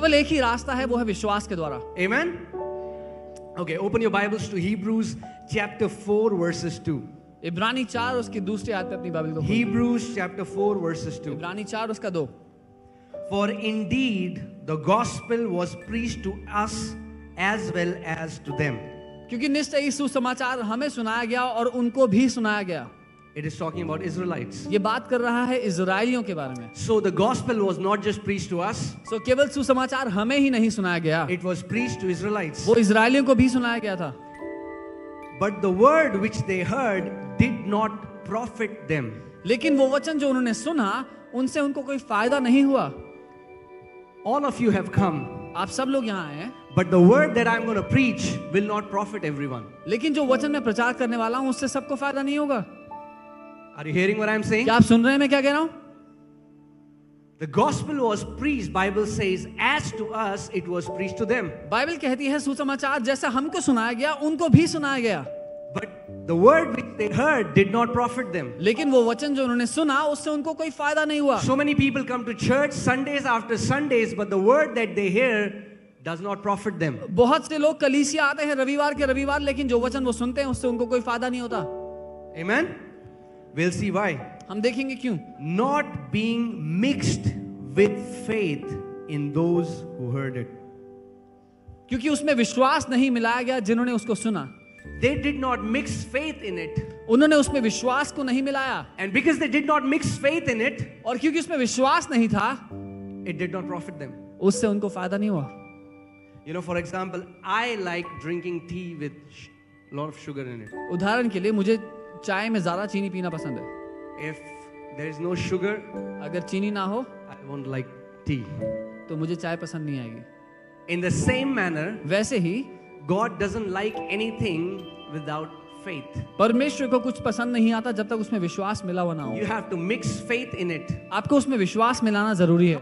केवल एक ही रास्ता है, वो है विश्वास के द्वारा। Amen? Okay, open your Bibles to Hebrews chapter 4 verses 2. इब्रानी 4 उसकी दूसरी आयत पे अपनी बाइबल को खोलो। Hebrews chapter 4 verses 2. इब्रानी 4 उसका 2। For indeed the gospel was preached to us as well as to them. क्योंकि निश्चय यीशु समाचार हमें सुनाया गया और उनको भी सुनाया गया। It is talking about Israelites. ये बात कर रहा है इजराइलियों के बारे में। So the gospel was not just preached to us, केवल सुसमाचार हमें ही नहीं सुनाया गया, it was preached to Israelites. वो इजराइलियों को भी सुनाया गया था। But the word which they heard did not profit them. लेकिन वो वचन जो उन्होंने सुना, उनसे उनको कोई फायदा नहीं हुआ। All of you have come, आप सब लोग यहाँ आए हैं, but the word that I'm going to preach will not profit everyone. लेकिन जो वचन मैं प्रचार करने वाला हूँ उससे सबको फायदा नहीं होगा। Are you hearing what I'm saying? क्या आप सुन रहे हैं मैं क्या कह रहा हूँ? The gospel was preached, Bible says, as to us it was preached to them. Bible कहती है सुसमाचार जैसा हमको सुनाया गया उनको भी सुनाया गया। But the word which they heard did not profit them. लेकिन वो वचन जो उन्होंने सुना उससे उनको कोई फायदा नहीं हुआ। So many people come to church Sundays after Sundays, but the word that they hear does not profit them. बहुत से लोग कलीसिया आते हैं रविवार के रविवार, लेकिन जो वचन वो सुनते हैं उससे उनको कोई फायदा नहीं होता। Amen? We'll see why. हम देखेंगे क्यों। Not being mixed with faith in those who heard it. क्योंकि उसमें विश्वास नहीं मिलाया गया जिन्होंने उसको सुना। They did not mix faith in it. उन्होंने उसमें विश्वास को नहीं मिलाया, And because they did not mix faith in it, और क्योंकि उसमें विश्वास नहीं था, it did not profit them. उससे उनको फायदा नहीं हुआ। You know, for example, I like drinking tea with a lot of sugar in it. उदाहरण के लिए मुझे चाय में ज्यादा चीनी पीना पसंद है। If there is no sugar, अगर चीनी ना हो I won't like tea. तो मुझे चाय पसंद नहीं आएगी। In the same manner, वैसे ही God doesn't like anything without faith. परमेश्वर को कुछ पसंद नहीं आता जब तक उसमें विश्वास मिला हुआ ना हो। You have to mix faith in it. आपको उसमें विश्वास मिलाना जरूरी है।